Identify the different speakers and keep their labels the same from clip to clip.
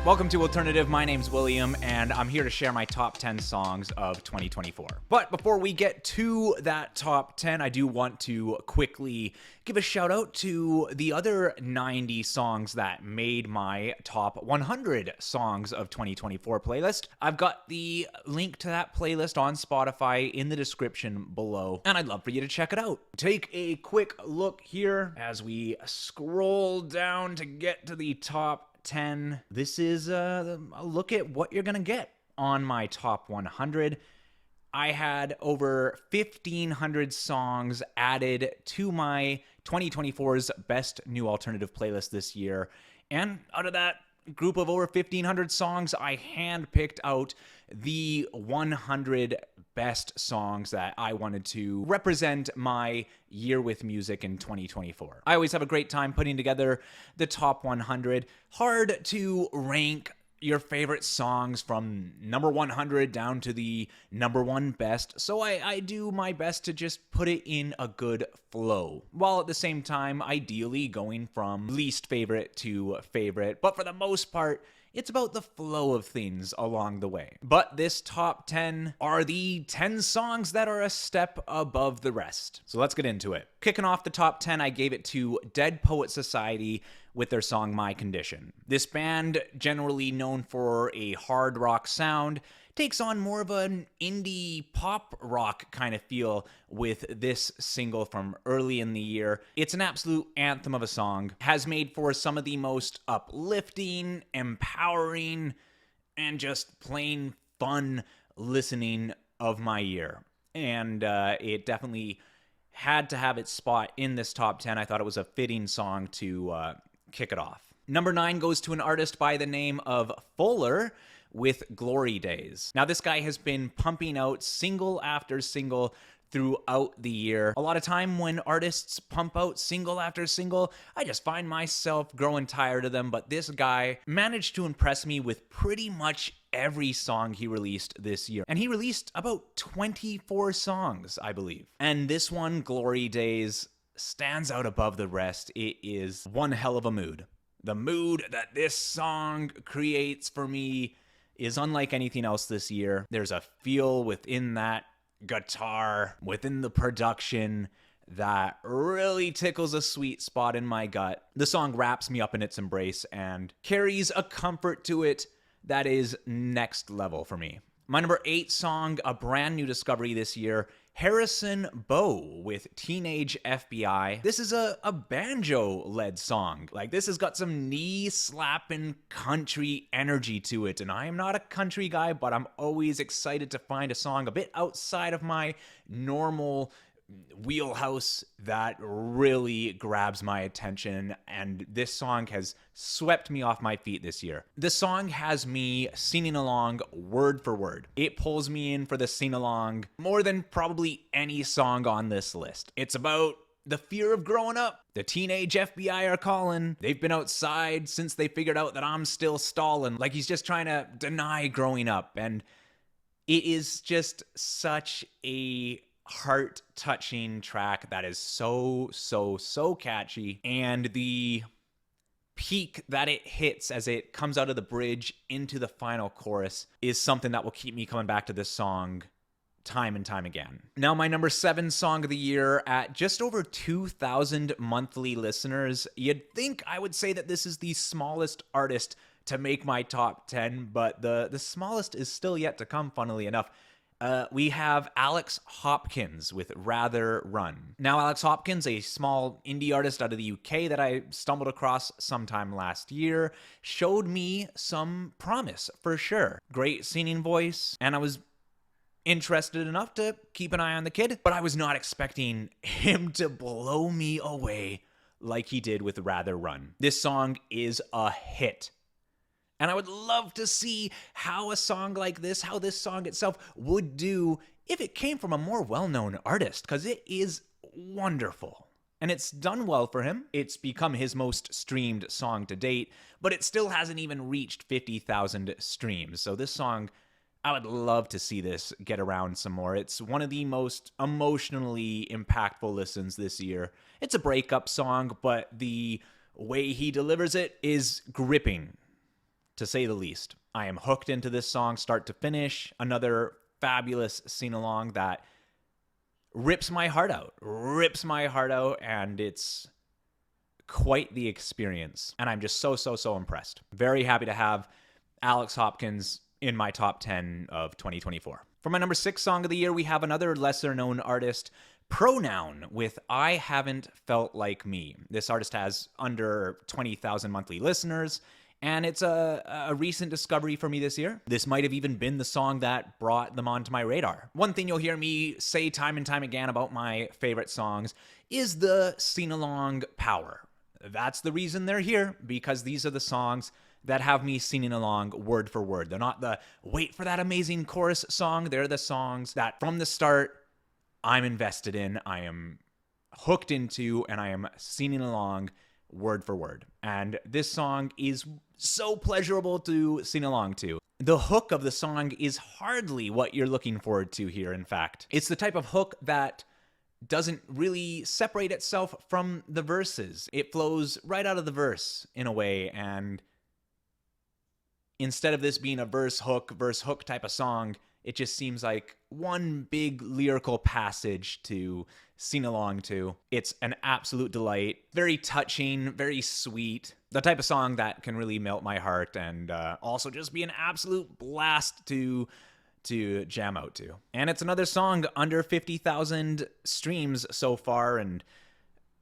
Speaker 1: Welcome to Alternative. My name's William, and I'm here to share my top 10 songs of 2024. But before we get to that top 10, I do want to quickly give a shout out to the other 90 songs that made my top 100 songs of 2024 playlist. I've got the link to that playlist on Spotify in the description below, and I'd love for you to check it out. Take a quick look here as we scroll down to get to the top 10. This is a look at what you're gonna get on my top 100. I had over 1,500 songs added to my 2024's Best New Alternative playlist this year, and out of that group of over 1,500 songs, I handpicked out the 100 best songs that I wanted to represent my year with music in 2024. I always have a great time putting together the top 100. Hard to rank your favorite songs from number 100 down to the number one best, so I do my best to just put it in a good flow, while at the same time ideally going from least favorite to favorite, but for the most part, it's about the flow of things along the way. But this top 10 are the 10 songs that are a step above the rest. So let's get into it. Kicking off the top 10, I gave it to Dead Poet Society with their song My Condition. This band, generally known for a hard rock sound, takes on more of an indie pop rock kind of feel with this single from early in the year. It's an absolute anthem of a song, has made for some of the most uplifting, empowering, and just plain fun listening of my year. And it definitely had to have its spot in this top 10. I thought it was a fitting song to kick it off. Number 9 goes to an artist by the name of Fuller with Glory Days. Now, this guy has been pumping out single after single throughout the year. A lot of time when artists pump out single after single, I just find myself growing tired of them, but this guy managed to impress me with pretty much every song he released this year. And he released about 24 songs, I believe. And this one, Glory Days, stands out above the rest. It is one hell of a mood. The mood that this song creates for me is unlike anything else this year. There's a feel within that guitar, within the production, that really tickles a sweet spot in my gut. The song wraps me up in its embrace and carries a comfort to it that is next level for me. My number 8 song, a brand new discovery this year, Harrison Bow with Teenage FBI. This is a banjo-led song. Like, this has got some knee-slapping country energy to it, and I am not a country guy, but I'm always excited to find a song a bit outside of my normal wheelhouse that really grabs my attention, and this song has swept me off my feet this year. The song has me singing along word for word. It pulls me in for the sing-along more than probably any song on this list. It's about the fear of growing up. The teenage FBI are calling. They've been outside since they figured out that I'm still stalling. Like, he's just trying to deny growing up, and it is just such a heart-touching track that is so catchy, and the peak that it hits as it comes out of the bridge into the final chorus is something that will keep me coming back to this song time and time again. Now, my number 7 song of the year at just over 2,000 monthly listeners. You'd think I would say that this is the smallest artist to make my top 10, but the smallest is still yet to come, funnily enough. We have Alex Hopkins with Rather Run. Now, Alex Hopkins, a small indie artist out of the UK that I stumbled across sometime last year, showed me some promise for sure. Great singing voice, and I was interested enough to keep an eye on the kid, but I was not expecting him to blow me away like he did with Rather Run. This song is a hit. And I would love to see how a song like this, how this song itself would do if it came from a more well-known artist, because it is wonderful. And it's done well for him. It's become his most streamed song to date, but it still hasn't even reached 50,000 streams. So this song, I would love to see this get around some more. It's one of the most emotionally impactful listens this year. It's a breakup song, but the way he delivers it is gripping. to say the least. I am hooked into this song start to finish. Another fabulous sing-along that rips my heart out, and it's quite the experience. And I'm just so impressed. Very happy to have Alex Hopkins in my top 10 of 2024. For my number 6 song of the year, we have another lesser-known artist, Pronoun, with I Haven't Felt Like Me. This artist has under 20,000 monthly listeners, and it's a recent discovery for me this year. This might have even been the song that brought them onto my radar. One thing you'll hear me say time and time again about my favorite songs is the sing-along power. That's the reason they're here, because these are the songs that have me singing along word for word. They're not the wait for that amazing chorus song. They're the songs that from the start I'm invested in, I am hooked into, and I am singing along word for word. And this song is so pleasurable to sing along to. The hook of the song is hardly what you're looking forward to here, in fact. It's the type of hook that doesn't really separate itself from the verses. It flows right out of the verse in a way, and instead of this being a verse hook type of song, it just seems like one big lyrical passage to sing along to. It's an absolute delight. Very touching, very sweet. The type of song that can really melt my heart and also just be an absolute blast to jam out to. And it's another song under 50,000 streams so far, and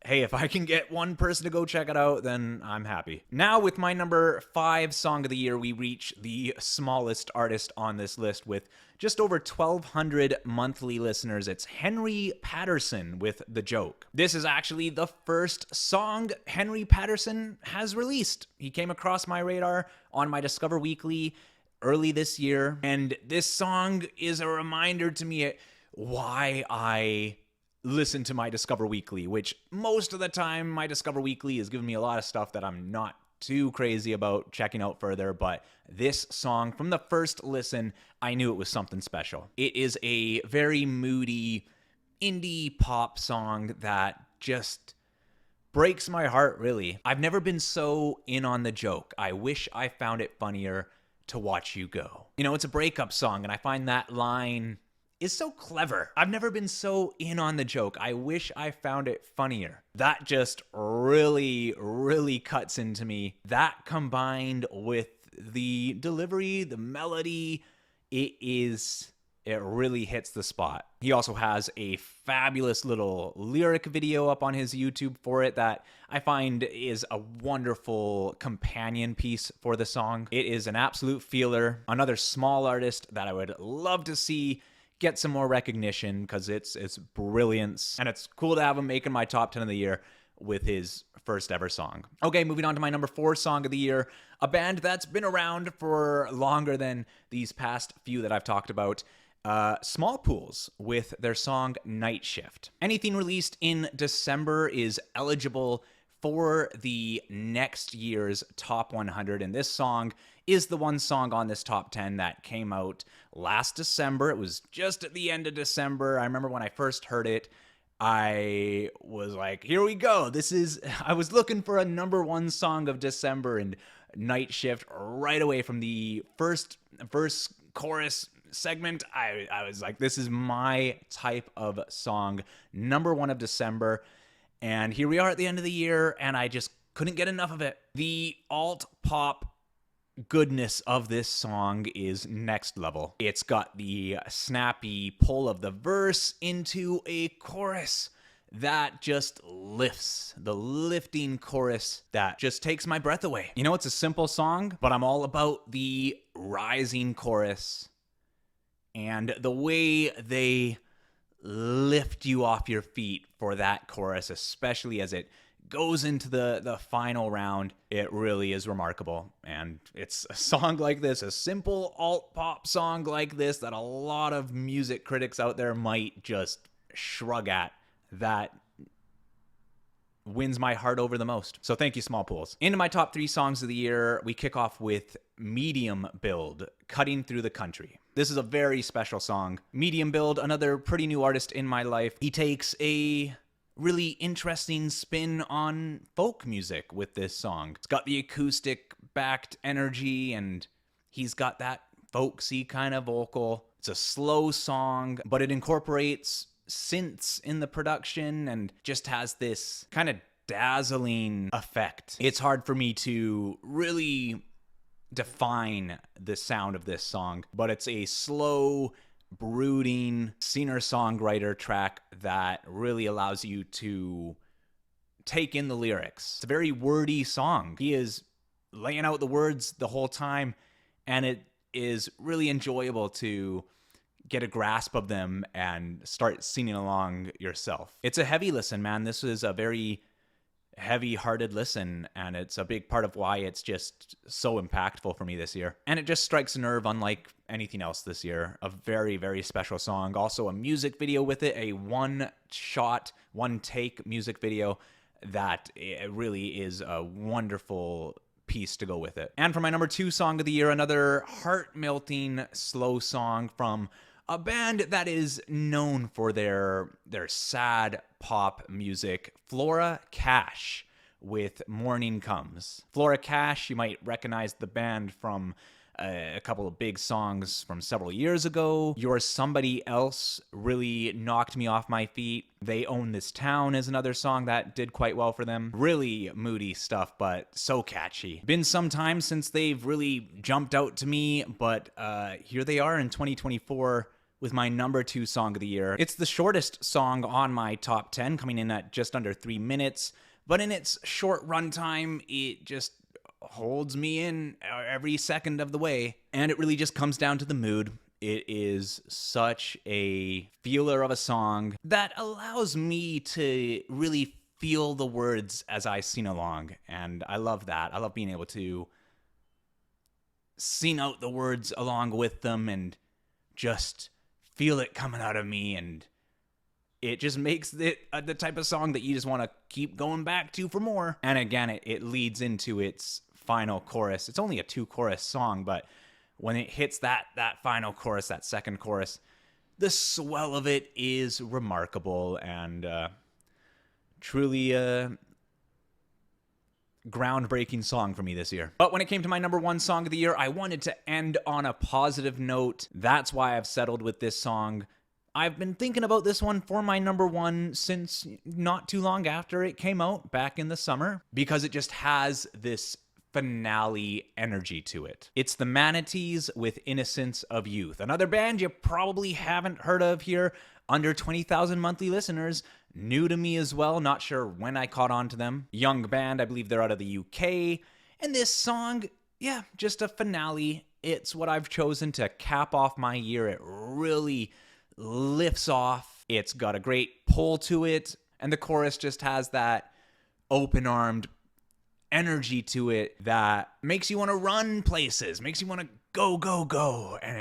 Speaker 1: hey, if I can get one person to go check it out, then I'm happy. Now, with my number 5 song of the year, we reach the smallest artist on this list with just over 1,200 monthly listeners. It's Henry Patterson with The Joke. This is actually the first song Henry Patterson has released. He came across my radar on my Discover Weekly early this year, and this song is a reminder to me why I listen to my Discover Weekly, which most of the time my Discover Weekly is giving me a lot of stuff that I'm not too crazy about checking out further, but this song, from the first listen, I knew it was something special. It is a very moody indie pop song that just breaks my heart, really. I've never been so in on the joke. I wish I found it funnier to watch you go. You know, it's a breakup song, and I find that line is so clever. I've never been so in on the joke. I wish I found it funnier. That just really cuts into me. That combined with the delivery, the melody, it really hits the spot. He also has a fabulous little lyric video up on his YouTube for it that I find is a wonderful companion piece for the song. It is an absolute feeler. Another small artist that I would love to see get some more recognition because it's brilliance, and it's cool to have him making my top 10 of the year with his first ever song. Okay, moving on to my number 4 song of the year, a band that's been around for longer than these past few that I've talked about. Small Pools with their song Night Shift. Anything released in December is eligible for the next year's top 100, and this song is the one song on this top 10 that came out last December. It was just at the end of December. I remember when I first heard it, I was like, here we go. I was looking for a number 1 song of December, and Night Shift right away from the first verse chorus segment, I was like, this is my type of song. Number 1 of December. And here we are at the end of the year, and I just couldn't get enough of it. The alt pop goodness of this song is next level. It's got the snappy pull of the verse into a chorus that just lifts. The lifting chorus that just takes my breath away. You know, it's a simple song, but I'm all about the rising chorus and the way they lift you off your feet for that chorus, especially as it goes into the final round. It really is remarkable. And it's a song like this, a simple alt pop song like this, that a lot of music critics out there might just shrug at, that wins my heart over the most. So thank you, Small Pools. Into my top 3 songs of the year, we kick off with Medium Build, Cutting Through the Country. This is a very special song. Medium Build, another pretty new artist in my life. He takes a really interesting spin on folk music with this song. It's got the acoustic backed energy, and he's got that folksy kind of vocal. It's a slow song, but it incorporates synths in the production and just has this kind of dazzling effect. It's hard for me to really define the sound of this song, but it's a slow, brooding singer-songwriter track that really allows you to take in the lyrics. It's a very wordy song. He is laying out the words the whole time, and it is really enjoyable to get a grasp of them and start singing along yourself. It's a heavy listen, man. This is a very heavy-hearted listen, and it's a big part of why it's just so impactful for me this year. And it just strikes a nerve unlike anything else this year. A very, very special song. Also a music video with it, a one-shot, one-take music video that it really is a wonderful piece to go with it. And for my number 2 song of the year, another heart-melting slow song from a band that is known for their sad pop music, Flora Cash, with Morning Comes. Flora Cash, you might recognize the band from a couple of big songs from several years ago. You're Somebody Else really knocked me off my feet. They Own This Town is another song that did quite well for them. Really moody stuff, but so catchy. Been some time since they've really jumped out to me, but here they are in 2024 with my number 2 song of the year. It's the shortest song on my top 10, coming in at just under 3 minutes, but in its short runtime, it just holds me in every second of the way, and it really just comes down to the mood. It is such a feeler of a song that allows me to really feel the words as I sing along, and I love that. I love being able to sing out the words along with them and just feel it coming out of me, and it just makes it the type of song that you just want to keep going back to for more. And again, it leads into its final chorus. It's only a 2-chorus song, but when it hits that final chorus, that second chorus, the swell of it is remarkable and truly a groundbreaking song for me this year. But when it came to my number 1 song of the year, I wanted to end on a positive note. That's why I've settled with this song. I've been thinking about this one for my number 1 since not too long after it came out back in the summer, because it just has this finale energy to it. It's the Manatees with Innocence of Youth. Another band you probably haven't heard of here, under 20,000 monthly listeners, new to me as well, not sure when I caught on to them. Young band, I believe they're out of the UK. And this song, yeah, just a finale. It's what I've chosen to cap off my year. It really lifts off. It's got a great pull to it, and the chorus just has that open-armed energy to it that makes you want to run places, makes you want to go, go, go, and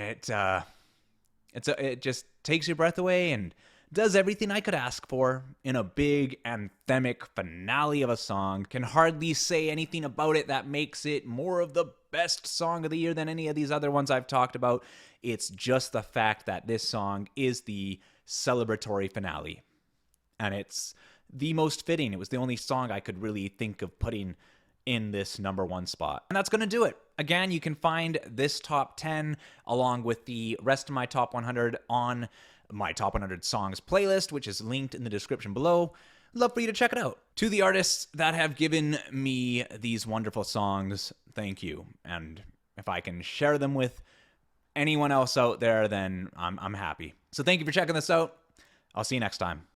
Speaker 1: it just takes your breath away and does everything I could ask for in a big anthemic finale of a song. Can hardly say anything about it that makes it more of the best song of the year than any of these other ones I've talked about. It's just the fact that this song is the celebratory finale, and it's the most fitting. It was the only song I could really think of putting in this number 1 spot. And that's going to do it. Again, you can find this top 10 along with the rest of my top 100 on my top 100 songs playlist, which is linked in the description below. Love for you to check it out. To the artists that have given me these wonderful songs, thank you. And if I can share them with anyone else out there, then I'm happy. So thank you for checking this out. I'll see you next time.